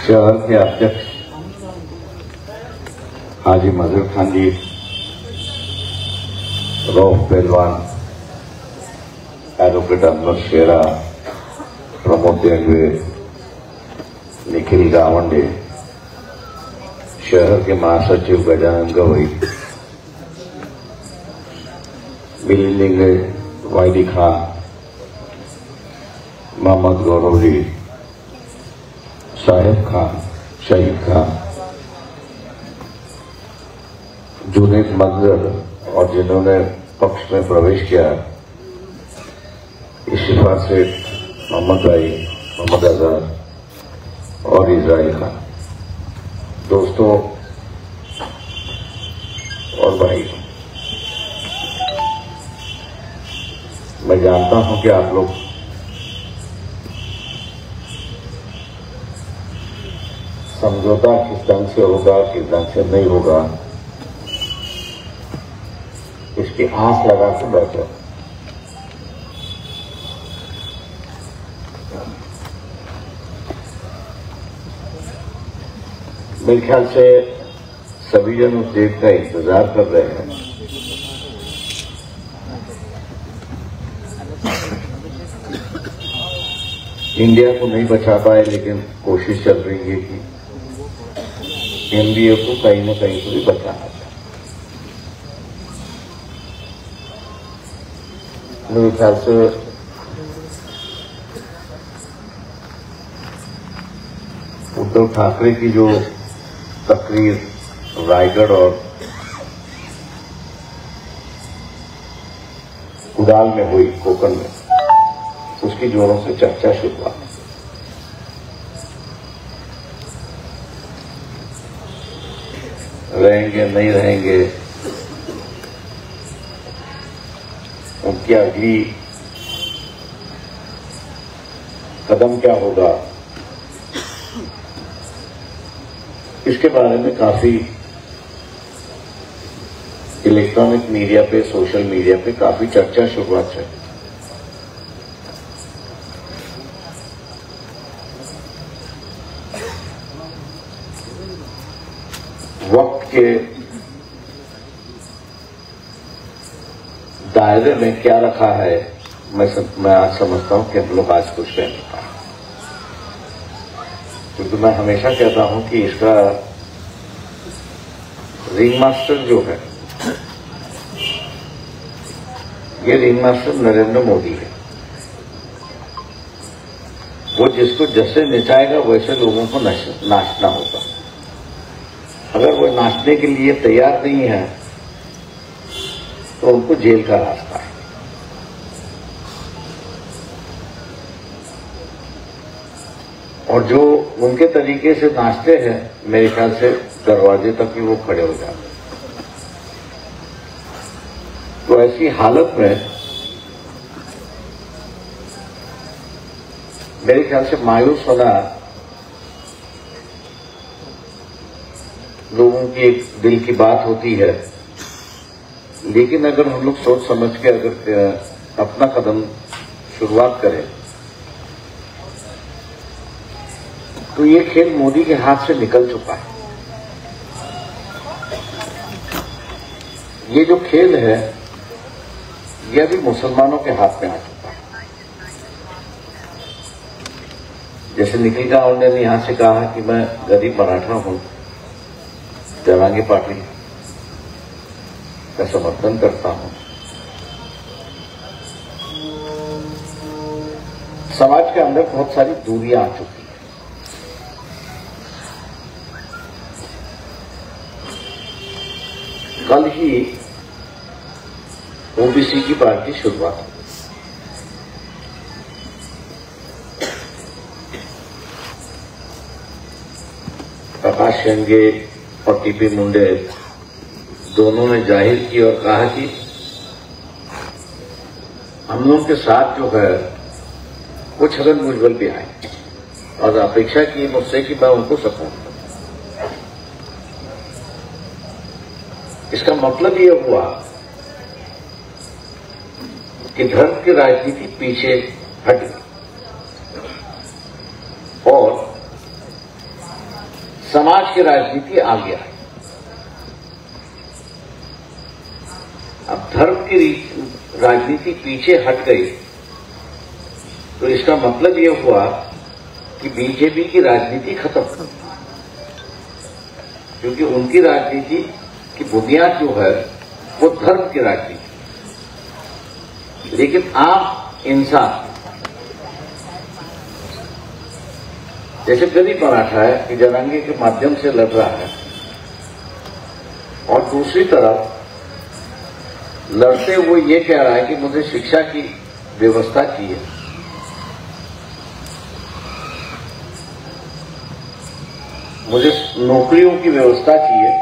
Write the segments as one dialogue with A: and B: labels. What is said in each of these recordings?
A: शहर के अध्यक्ष हाजी मजहर खान जी, रऊफ पहलवान, एडवोकेट अनवर शेरा, प्रमोद देंगे, निखिल गावंडे, शहर के महासचिव गजानन गवई, मिलिंद वाइडी खान, मोहम्मद गौरव जी, साहिब खान, शहीद खान, जुनेद मंजर और जिन्होंने पक्ष में प्रवेश किया, इशिफा सेठ, मोहम्मद भाई, मोहम्मद अजहर और इजराइल खान। दोस्तों और भाई, मैं जानता हूं कि आप लोग समझौता किस ढंग से होगा, किस ढंग से नहीं होगा, इसकी आस लगा के बैठे। मेरे ख्याल से सभी जन उस डेट का इंतजार कर रहे हैं। इंडिया को नहीं बचा पाए, लेकिन कोशिश चल रही है कि एनडीए को कहीं न कहीं तो भी बचाना चाहिए। मेरे ख्याल से उद्धव ठाकरे की जो तकरीर रायगढ़ और कुडाल में हुई, कोकण में, उसकी जोरों से चर्चा शुरू हुआ। रहेंगे नहीं रहेंगे, उनकी अगली कदम क्या होगा, इसके बारे में काफी इलेक्ट्रॉनिक मीडिया पे, सोशल मीडिया पे काफी चर्चा शुरुआत है। वक्त के दायरे में क्या रखा है, मैं आज समझता हूं कि हम लोग आज कुछ कह नहीं पाए, क्योंकि मैं हमेशा कहता हूं कि इसका रिंग मास्टर जो है, ये रिंग मास्टर नरेंद्र मोदी है। वो जिसको जैसे नचाएगा वैसे लोगों को नाचना होगा। अगर वो नाचने के लिए तैयार नहीं है तो उनको जेल का रास्ता है। और जो उनके तरीके से नाचते हैं, मेरे ख्याल से दरवाजे तक ही वो खड़े हो जाते हैं। तो ऐसी हालत में मेरे ख्याल से मायूस होना लोगों की एक दिल की बात होती है, लेकिन अगर हम लोग सोच समझ के अगर अपना कदम शुरुआत करें तो ये खेल मोदी के हाथ से निकल चुका है। ये जो खेल है यह भी मुसलमानों के हाथ में आ चुका है। जैसे निखिल गावंडे ने यहां से कहा कि मैं गरीब मराठा हूं, जरांगे पार्टी का समर्थन करता हूं। समाज के अंदर बहुत सारी दूरियां आ चुकी हैं। कल ही ओबीसी की पार्टी शुरुआत हुई। प्रकाश शेंगे और टीपी मुंडे दोनों ने जाहिर की और कहा कि हम लोगों के साथ जो है वो छगन भुजबल भी आए, और अपेक्षा की मुझसे कि मैं उनको सपोर्ट करूं। इसका मतलब ये हुआ कि धर्म की राजनीति पीछे हट गई और समाज की राजनीति आ गया है। अब धर्म की राजनीति पीछे हट गई तो इसका मतलब यह हुआ कि बीजेपी की राजनीति खत्म हो गई, क्योंकि उनकी राजनीति की बुनियाद जो है वो धर्म की राजनीति। लेकिन आम इंसान जैसे गरीब मराठा है कि जनांगे के माध्यम से लड़ रहा है, और दूसरी तरफ लड़ते हुए ये कह रहा है कि मुझे शिक्षा की व्यवस्था चाहिए, मुझे नौकरियों की व्यवस्था चाहिए,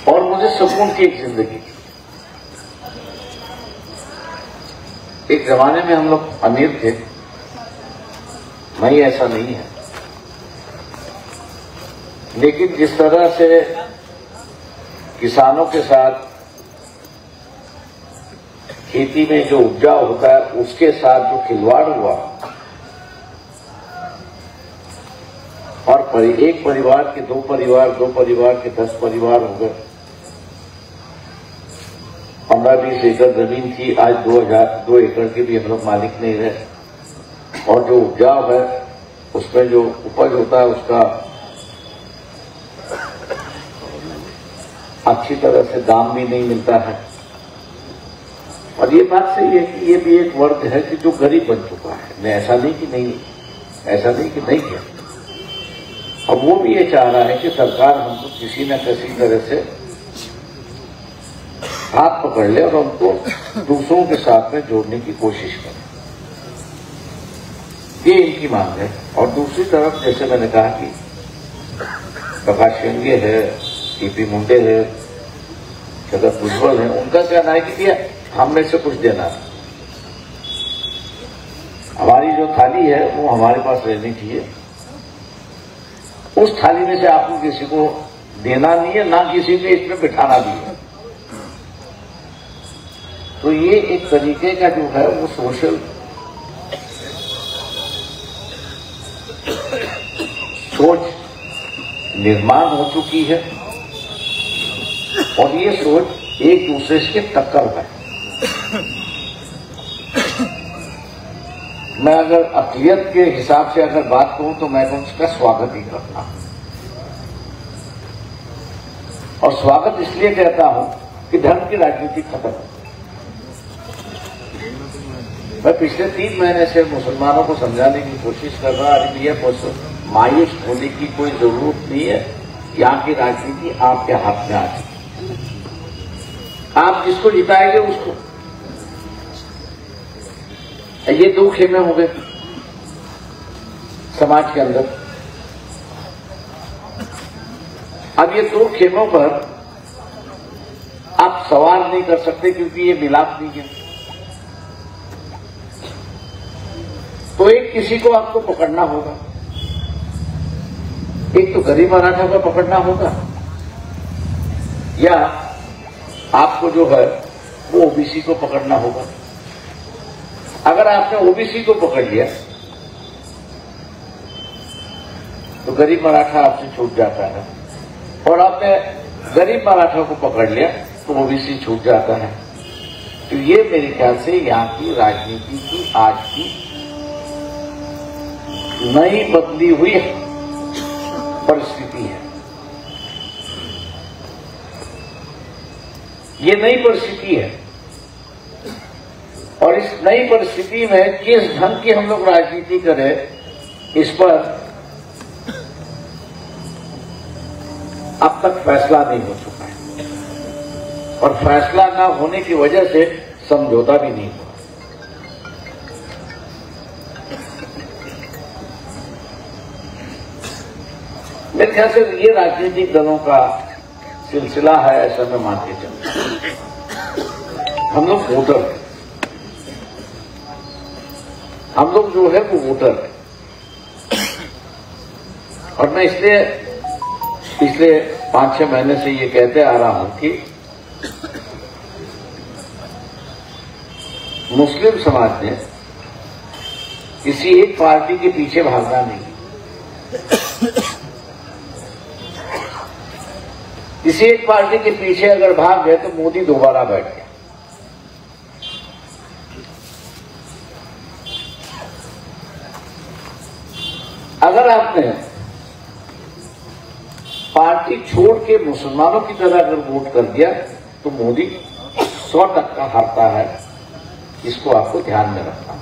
A: और मुझे सुकून की एक जिंदगी। एक जमाने में हम लोग अमीर थे, नहीं ऐसा नहीं है, लेकिन जिस तरह से किसानों के साथ खेती में जो उपजाऊ होता है उसके साथ जो खिलवाड़ हुआ, और एक परिवार के दो परिवार के 10 परिवार हो गए, 15-20 एकड़ जमीन थी, आज 2 एकड़ के भी हम लोग मालिक नहीं रहे, और जो उपजाऊ है उसमें जो उपज होता है उसका अच्छी तरह से दाम भी नहीं मिलता है। और ये बात सही है कि ये भी एक वर्ग है कि जो गरीब बन चुका है। मैं ऐसा नहीं कि नहीं किया। अब वो भी ये चाह रहा है कि सरकार हमको किसी न किसी तरह से हाथ पकड़ ले और उनको दूसरों के साथ में जोड़ने की कोशिश करे, ये इनकी मांग है। और दूसरी तरफ जैसे मैंने कहा कि प्रकाश शेंगे है, टीपी मुंडे है, जगत भुजबल है, उनका कहना है कि हम में से कुछ देना है, हमारी जो थाली है वो हमारे पास रहनी चाहिए, उस थाली में से आपको किसी को देना नहीं है, ना किसी को इसमें बिठाना भी है। तो ये एक तरीके का जो है वो सोच निर्माण हो चुकी है, और ये सोच एक दूसरे से टक्कर है। मैं अगर अक़लियत के हिसाब से अगर बात करूं तो मैं उसका स्वागत ही करता हूं, और स्वागत इसलिए कहता हूं कि धर्म की राजनीति खत्म हो। मैं पिछले 3 महीने से मुसलमानों को समझाने की कोशिश कर रहा हूं, ये मायूस होने की कोई जरूरत नहीं है। यहां की राजनीति आपके हाथ में आ चुकी, आप जिसको जिताएंगे उसको। ये 2 खेमे हो गए समाज के अंदर। अब ये 2 खेमों पर आप सवाल नहीं कर सकते, क्योंकि ये मिलाप नहीं है। तो एक किसी को आपको पकड़ना होगा, एक तो गरीब मराठा को पकड़ना होगा, या आपको जो है वो ओबीसी को पकड़ना होगा। अगर आपने ओबीसी को पकड़ लिया तो गरीब मराठा आपसे छूट जाता है, और आपने गरीब मराठा को पकड़ लिया तो ओबीसी छूट जाता है। तो ये मेरे ख्याल से यहाँ की राजनीति की आज की नई बदली हुई परिस्थिति है। ये नई परिस्थिति है, और इस नई परिस्थिति में किस ढंग की हम लोग राजनीति करें, इस पर अब तक फैसला नहीं हो चुका है, और फैसला न होने की वजह से समझौता भी नहीं हुआ। मेरे ख्याल से ये राजनीतिक दलों का सिलसिला है, ऐसा मैं मान के चलता। हम लोग वोटर हैं, हम लोग जो है वो वोटर है, और मैं इसलिए पिछले 5-6 महीने से ये कहते आ रहा हूं कि मुस्लिम समाज ने किसी एक पार्टी के पीछे भागना नहीं, किसी एक पार्टी के पीछे अगर भाग गए तो मोदी दोबारा बैठ गया। अगर आपने पार्टी छोड़ के मुसलमानों की तरह अगर वोट कर दिया तो मोदी 100% हारता है। इसको आपको ध्यान में रखना।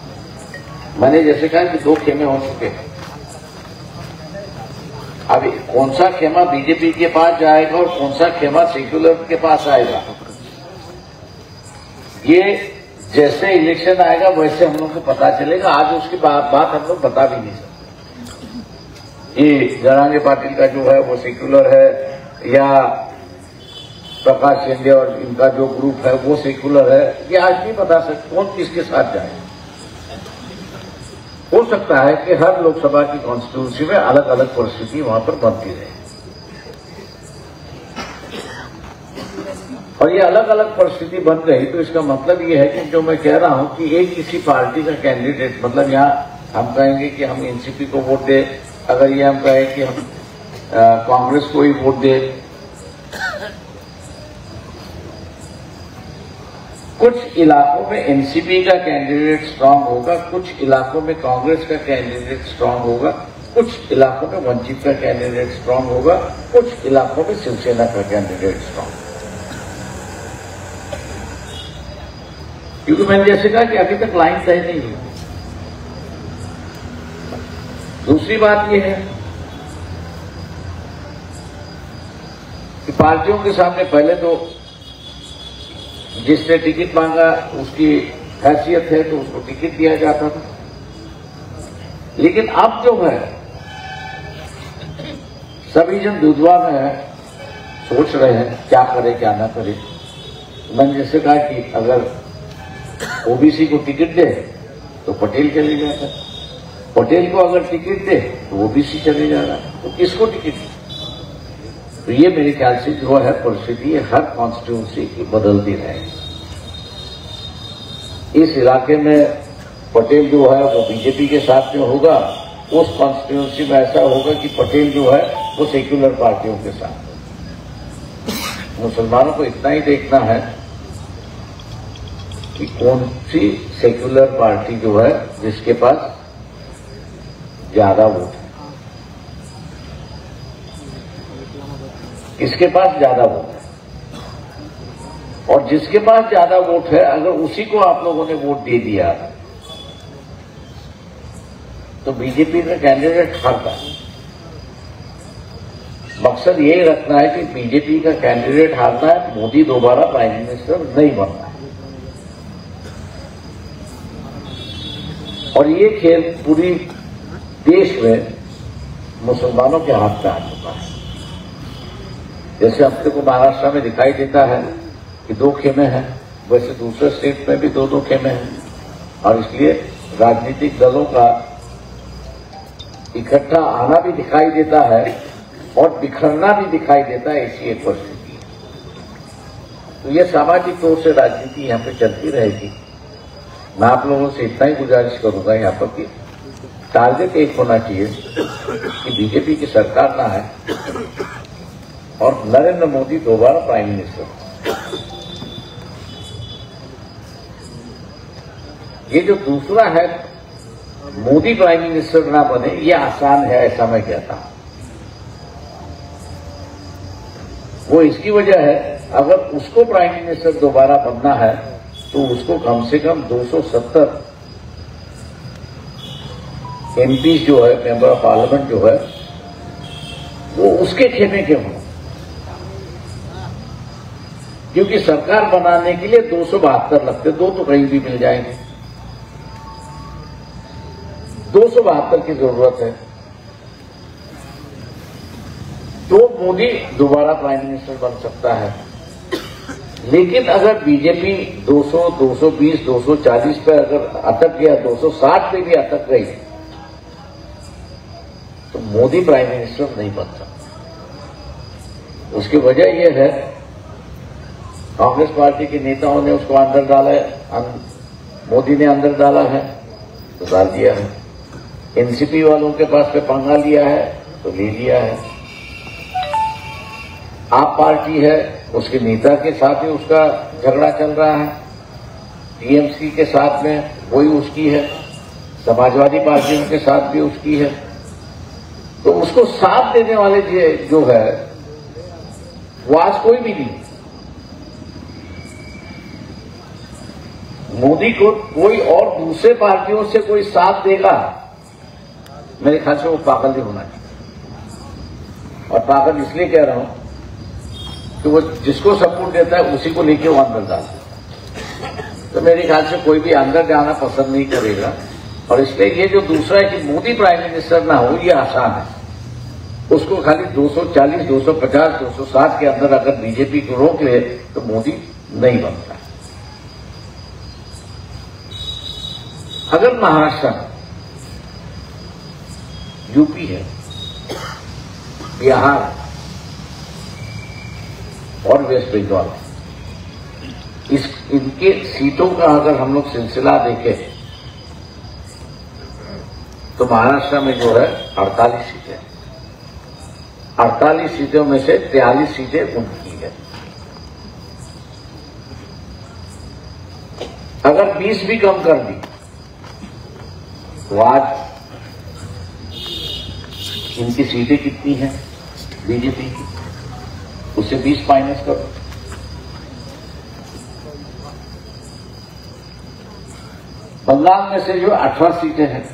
A: मैंने जैसे कहा कि 2 खेमे हो चुके हैं। अभी कौन सा खेमा बीजेपी के पास जाएगा और कौन सा खेमा सेक्युलर के पास आएगा, ये जैसे इलेक्शन आएगा वैसे हम लोग को पता चलेगा। आज उसकी बात हम लोग बता भी नहीं सकते। ये जरांगे पाटिल का जो है वो सेक्युलर है या प्रकाश शिंदे और इनका जो ग्रुप है वो सेक्युलर है, ये आज नहीं बता सकते कौन किसके साथ जाए। हो सकता है कि हर लोकसभा की कॉन्स्टिट्यूंसी में अलग अलग परिस्थिति वहां पर बनती रहे, और ये अलग अलग परिस्थिति बन रही तो इसका मतलब ये है कि जो मैं कह रहा हूं कि एक किसी पार्टी का कैंडिडेट, मतलब यहां हम कहेंगे कि हम एनसीपी को वोट दे, अगर ये हम कहें कि हम कांग्रेस को ही वोट दे, कुछ इलाकों में एनसीपी का कैंडिडेट स्ट्रांग होगा, कुछ इलाकों में कांग्रेस का कैंडिडेट स्ट्रांग होगा, कुछ इलाकों में वंचित का कैंडिडेट स्ट्रांग होगा, कुछ इलाकों में शिवसेना का कैंडिडेट स्ट्रांग होगा। क्योंकि मैंने जैसे कहा कि अभी तक लाइन तय नहीं हुई। दूसरी बात यह है कि पार्टियों के सामने पहले तो जिसने टिकट मांगा उसकी हैसियत है तो उसको टिकट दिया जाता था, लेकिन अब जो है सभी जन दुधवा में है, सोच रहे हैं क्या करे क्या ना करे। मैंने जैसे कहा कि अगर ओबीसी को टिकट दे तो पटेल चले जाता, पटेल को अगर टिकट दे तो ओबीसी चले जा रहा है, तो किसको टिकट दे? तो ये मेरे ख्याल से जो है परिस्थिति हर कॉन्स्टिट्यूंसी की बदलती रहेगी। इस इलाके में पटेल जो है वो बीजेपी के साथ में होगा, उस कॉन्स्टिट्यूंसी में ऐसा होगा कि पटेल जो है वो सेक्युलर पार्टियों के साथ। मुसलमानों को इतना ही देखना है कि कौन सी सेक्युलर पार्टी जो है जिसके पास ज्यादा वोट है, किसके पास ज्यादा वोट है, और जिसके पास ज्यादा वोट है अगर उसी को आप लोगों ने वोट दे दिया तो बीजेपी का कैंडिडेट हारता है। मकसद यही रखना है कि बीजेपी का कैंडिडेट हारना है, मोदी दोबारा प्राइम मिनिस्टर नहीं बनना है। और ये खेल पूरी देश में मुसलमानों के हाथ में आ चुका है। जैसे अपने को महाराष्ट्र में दिखाई देता है कि 2 खेमे हैं, वैसे दूसरे स्टेट में भी 2-2 खेमे हैं, और इसलिए राजनीतिक दलों का इकट्ठा आना भी दिखाई देता है और बिखरना भी दिखाई देता है। ऐसी एक परिस्थिति है। तो ये सामाजिक तौर से राजनीति यहां पे चलती रहेगी। मैं आप लोगों से इतना ही गुजारिश करूंगा यहाँ पर कि टारगेट एक होना चाहिए कि बीजेपी की सरकार ना है और नरेंद्र मोदी दोबारा प्राइम मिनिस्टर। ये जो दूसरा है मोदी प्राइम मिनिस्टर ना बने, ये आसान है ऐसा मैं कहता हूं। वो इसकी वजह है अगर उसको प्राइम मिनिस्टर दोबारा बनना है तो उसको कम से कम 270 एमपी जो है, मेंबर ऑफ पार्लियामेंट जो है, वो उसके खेमे के हों, क्योंकि सरकार बनाने के लिए 272 लगते, 2 तो कहीं भी मिल जाएंगे, 272 की जरूरत है। तो मोदी दोबारा प्राइम मिनिस्टर बन सकता है। लेकिन अगर बीजेपी 200, 220, 240 पे अगर अटक गया, 260 पे भी अटक गई, तो मोदी प्राइम मिनिस्टर नहीं बन सकता। उसकी वजह यह है कांग्रेस पार्टी के नेताओं ने उसको अंदर डाला है, मोदी ने अंदर डाला है तो डाल दिया है। एनसीपी वालों के पास पे पंगा लिया है तो ले लिया है। आप पार्टी है, उसके नेता के साथ ही उसका झगड़ा चल रहा है, टीएमसी के साथ में वही उसकी है, समाजवादी पार्टियों के साथ भी उसकी है। तो उसको साथ देने वाले जो है वो आज कोई भी नहीं। मोदी को कोई और दूसरे पार्टियों से कोई साथ देगा, मेरे ख्याल से वो पागल नहीं होना चाहिए। और पागल इसलिए कह रहा हूं कि वो जिसको सपोर्ट देता है उसी को लेके वो अंदर डालता है। तो मेरे ख्याल से कोई भी अंदर जाना पसंद नहीं करेगा। और इसलिए ये जो दूसरा है कि मोदी प्राइम मिनिस्टर ना हो, ये आसान है। उसको खाली 240, 250, 260 के अंदर अगर बीजेपी को रोक ले तो मोदी नहीं बनता। अगर महाराष्ट्र, यूपी है, बिहार और वेस्ट बंगाल, इनके सीटों का अगर हम लोग सिलसिला देखें तो महाराष्ट्र में जो है 48 सीटें, 48 सीटों में से 43 सीटें उनकी है। अगर 20 भी कम कर दी तो आज इनकी सीटें कितनी हैं बीजेपी की, उससे 20 माइनस करो। बंगाल में से जो 18 सीटें हैं,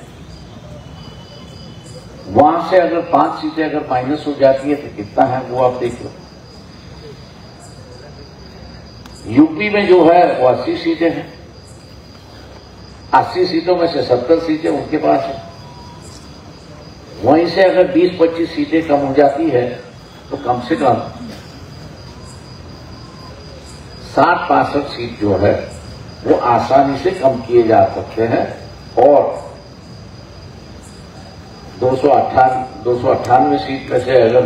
A: वहां से अगर 5 सीटें अगर माइनस हो जाती है तो कितना है वो आप देख लो। यूपी में जो है वो 80 सीटें हैं, 80 सीटों में से 70 सीटें उनके पास है। वहीं से अगर 20-25 सीटें कम हो जाती है तो कम से कम 60-65 सीट जो है वो आसानी से कम किए जा सकते हैं। और 298 सीट में से अगर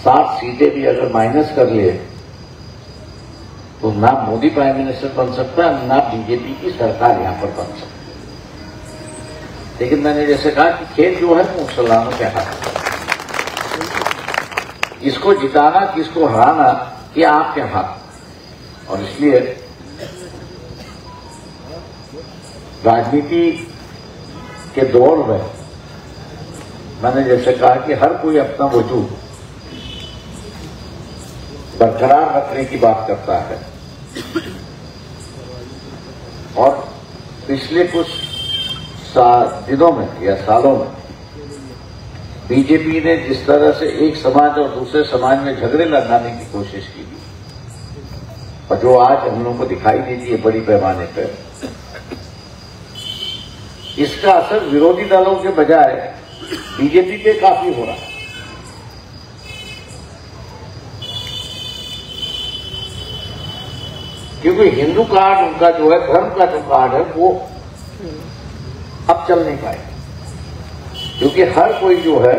A: 7 सीटें भी अगर माइनस कर ले तो ना मोदी प्राइम मिनिस्टर बन सकता है, ना बीजेपी की सरकार यहां पर बन सकती। लेकिन मैंने जैसे कहा कि खेल जो है मुसलमानों के हाथ में, किसको जिताना किसको हराना ये आपके हाथ। और इसलिए राजनीति के दौर में मैंने जैसे कहा कि हर कोई अपना वजूद बरकरार रखने की बात करता है। और पिछले कुछ दिनों में या सालों में बीजेपी ने जिस तरह से एक समाज और दूसरे समाज में झगड़े लगाने की कोशिश की थी, और जो आज हम लोगों को दिखाई देती है बड़ी पैमाने पर, इसका असर विरोधी दलों के बजाय बीजेपी पे काफी हो रहा है। क्योंकि हिंदू कार्ड उनका जो है, धर्म का जो कार्ड है, वो अब चल नहीं पाएगा। क्योंकि हर कोई जो है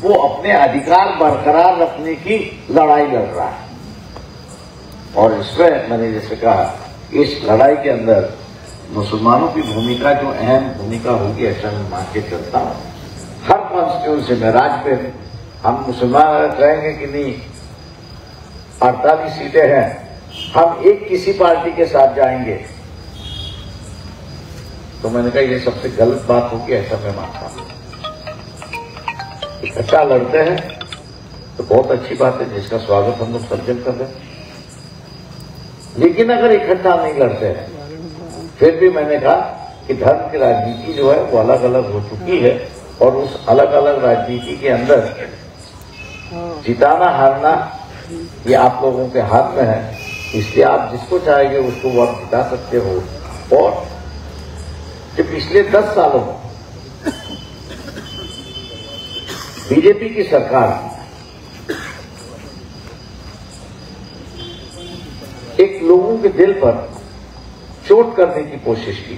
A: वो अपने अधिकार बरकरार रखने की लड़ाई लड़ रहा है। और इसमें मैंने जैसे कहा, इस लड़ाई के अंदर मुसलमानों की भूमिका जो अहम भूमिका होगी, ऐसा मैं मान के चलता हूं। हर कॉन्स्टिट्यूंसी में राज्य में हम मुसलमान कहेंगे कि नहीं 48 सीटें हैं, हम एक किसी पार्टी के साथ जाएंगे, तो मैंने कहा ये सबसे गलत बात होगी, ऐसा मैं मानता हूं। इकट्ठा लड़ते हैं तो बहुत अच्छी बात है, जिसका स्वागत हम लोग सर्जन कर रहे हैं। लेकिन अगर इकट्ठा नहीं लड़ते हैं, फिर भी मैंने कहा कि धर्म की राजनीति जो है वो अलग अलग हो चुकी है। और उस अलग अलग राजनीति के अंदर जिताना हारना ये आप लोगों के हाथ में है। इसलिए आप जिसको चाहेंगे उसको वो आप जिता सकते हो। और जो पिछले 10 सालों में बीजेपी की सरकार एक लोगों के दिल पर चोट करने की कोशिश की,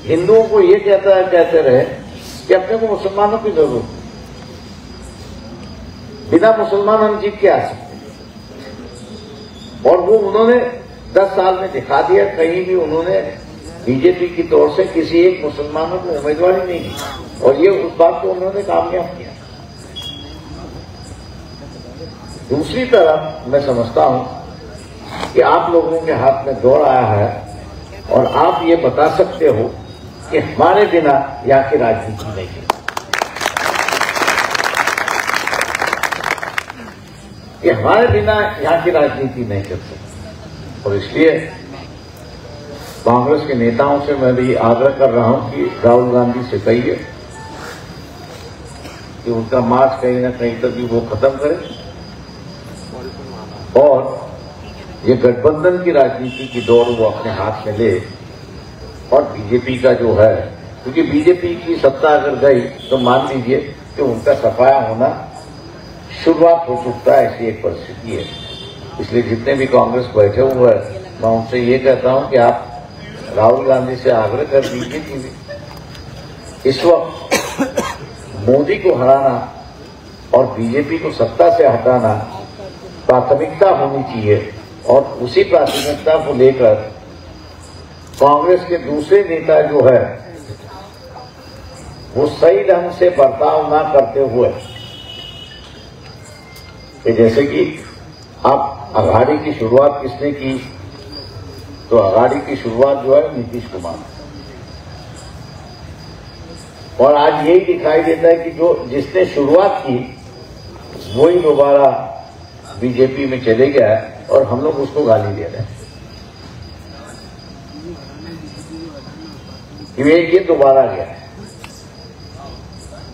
A: हिंदुओं को ये कहते रहे कि अपने को मुसलमानों की जरूरत, बिना मुसलमान हम जीत के आ सकते। और वो उन्होंने 10 साल में दिखा दिया। कहीं भी उन्होंने बीजेपी की तौर से किसी एक मुसलमानों को उम्मीदवारी नहीं दी और ये उस बात को उन्होंने कामयाब किया। दूसरी तरफ मैं समझता हूं कि आप लोगों के हाथ में दौड़ आया है और आप ये बता सकते हो कि हमारे बिना यहाँ की राजनीति नहीं है, कि हमारे बिना यहाँ की राजनीति नहीं कर सकती। और इसलिए कांग्रेस के नेताओं से मैं भी आग्रह कर रहा हूं कि राहुल गांधी से कहिए कि उनका मार्च कहीं ना कहीं तक भी वो खत्म करें और ये गठबंधन की राजनीति की दौड़ वो अपने हाथ में ले और बीजेपी का जो है, क्योंकि बीजेपी की सत्ता अगर गई तो मान लीजिए कि उनका सफाया होना शुरुआत हो चुका है, ऐसी एक परिस्थिति है। इसलिए जितने भी कांग्रेस बैठे हुए हैं मैं उनसे ये कहता हूं कि आप राहुल गांधी से आग्रह कर दीजिए कि इस वक्त मोदी को हराना और बीजेपी को सत्ता से हटाना प्राथमिकता होनी चाहिए और उसी प्राथमिकता को लेकर कांग्रेस के दूसरे नेता जो है वो सही ढंग से बर्ताव ना करते हुए, जैसे कि आप अघाड़ी की शुरुआत किसने की, तो अघाड़ी की शुरुआत जो है नीतीश कुमार, और आज यही दिखाई देता है कि जो जिसने शुरुआत की वही दोबारा बीजेपी में चले गया है और हम लोग उसको गाली दे रहे हैं कि ये दोबारा गया है।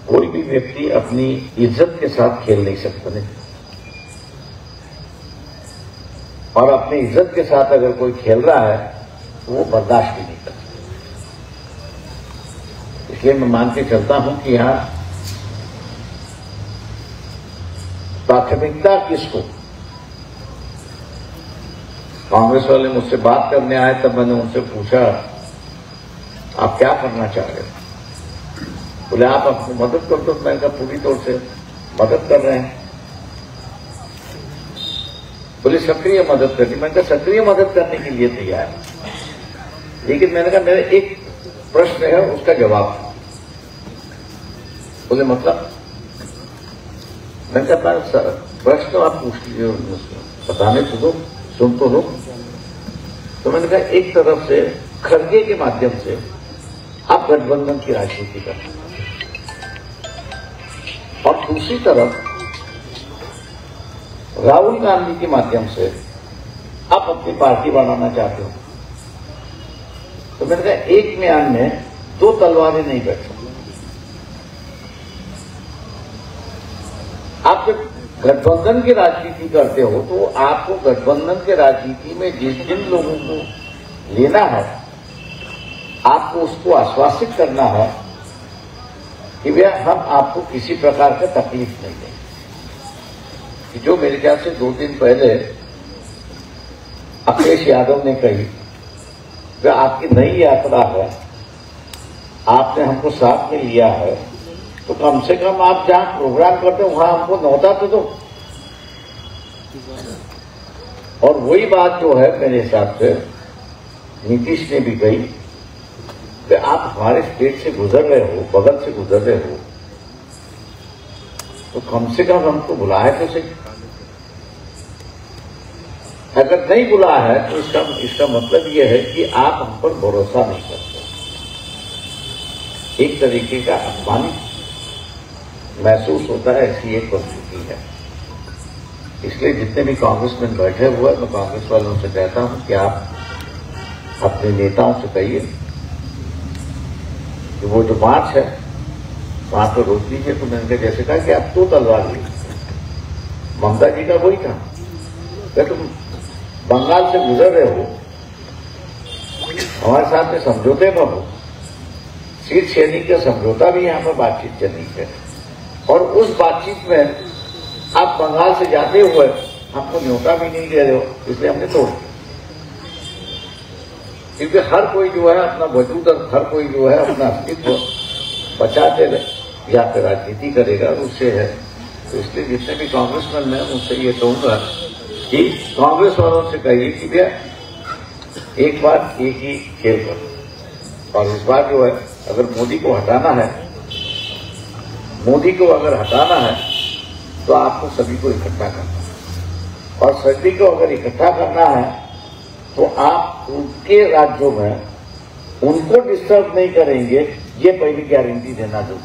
A: कोई भी व्यक्ति अपनी इज्जत के साथ खेल नहीं सकता नहीं, और अपनी इज्जत के साथ अगर कोई खेल रहा है तो वो बर्दाश्त भी नहीं करता। इसलिए मैं मान के चलता हूं कि यहां प्राथमिकता किसको, कांग्रेस वाले मुझसे बात करने आए तब मैंने उनसे पूछा आप क्या करना चाह रहे हो, बोले आप अपनी मदद कर दो। मैंने कहा पूरी तौर से मदद कर रहे हैं। बोले सक्रिय मदद करनी, मैंने कहा सक्रिय मदद करने के लिए तैयार है, लेकिन मैंने कहा मेरा एक प्रश्न है उसका जवाब। बोले मतलब, मैंने कहा प्रश्न आप पूछ लीजिए, बताने तो दो, सुन तो लो। तो मैंने कहा एक तरफ से खड़गे के माध्यम से आप गठबंधन की राजनीति करते हैं और दूसरी तरफ राहुल गांधी के माध्यम से आप अपनी पार्टी बनाना चाहते हो। तो मैंने कहा एक म्यान में दो तलवारें नहीं बैठ सकती। आप जब गठबंधन की राजनीति करते हो तो आपको गठबंधन के राजनीति में जिन लोगों को लेना है आपको उसको आश्वासित करना है कि भैया हम आपको किसी प्रकार का तकलीफ नहीं देंगे। कि जो मेरे ख्याल से 2 दिन पहले अखिलेश यादव ने कही कि आपकी नई यात्रा है, आपने हमको साथ में लिया है, तो कम से कम आप जहां प्रोग्राम करते हो वहां हमको न्योता तो दो। और वही बात जो है मेरे हिसाब से नीतीश ने भी कही कि आप हमारे स्टेट से गुजर रहे हो, बगल से गुजर रहे हो, तो कम से कम हमको बुलाया तो सही। अगर नहीं बुलाया है तो इसका मतलब यह है कि आप हम पर भरोसा नहीं करते, एक तरीके का अपमानित महसूस होता है, ऐसी एक परिस्थिति है। इसलिए जितने भी कांग्रेसमैन बैठे हुए मैं कांग्रेस वालों से कहता हूं कि आप अपने नेताओं से कहिए कि वो जो मार्च है वहां पर रोक लीजिए। तो मैंने जैसे कहा कि आप 2 तलवार लीजिए, ममता जी का वही था कि तुम बंगाल से गुजर रहे हो, हमारे साथ में समझौते में हो, सीट शेयरिंग का समझौता भी यहां पर बातचीत चली है, और उस बातचीत में आप बंगाल से जाते हुए हमको न्योता भी नहीं दे रहे हो, इसलिए हमने तोड़ दिया। क्योंकि हर कोई जो है अपना वजूद और हर कोई जो है अपना अस्तित्व बचाते या फिर राजनीति करेगा, उससे है। तो इसलिए जितने भी कांग्रेसमैन हैं उनसे ये कहूंगा कि कांग्रेस वालों से कहिए कि भैया एक बार एक ही खेल करो। और इस बार जो है अगर मोदी को हटाना है तो आपको सभी को इकट्ठा करना है, और सभी को अगर इकट्ठा करना है तो आप उनके राज्यों में उनको डिस्टर्ब नहीं करेंगे, ये पहली गारंटी देना दो।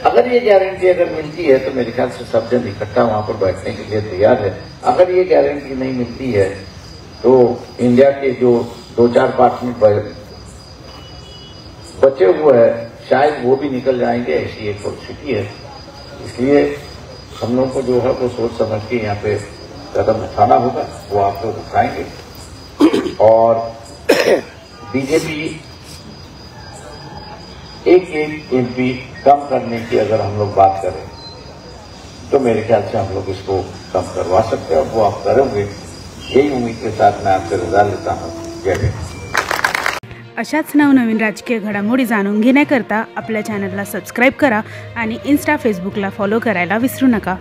A: अगर ये गारंटी अगर मिलती है तो मेरे ख्याल से सब जन इकट्ठा वहां पर बैठने के लिए तैयार है। अगर ये गारंटी नहीं मिलती है तो इंडिया के जो 2-4 पार्टनर बचे हुए हैं शायद वो भी निकल जाएंगे, ऐसी एक परिस्थिति है। इसलिए हम लोग को जो है वो सोच समझ के यहाँ पे कदम उठाना होगा, वो आप लोग उठाएंगे। और बीजेपी एक एमपी कम करने की अगर हम लोग बात करें तो मेरे ख्याल से हम लोग इसको कम करवा सकते हैं, और वो आप करोगे यही उम्मीद के साथ मैं आपसे रजा लेता हूँ। जय हिंद।
B: अशाच नवनवीन राजकीय घडामोडी जाणून घेण्याकरता आपल्या चॅनलला सबस्क्राईब करा आणि इंस्टा फेसबुकला फॉलो करायला विसरू नका।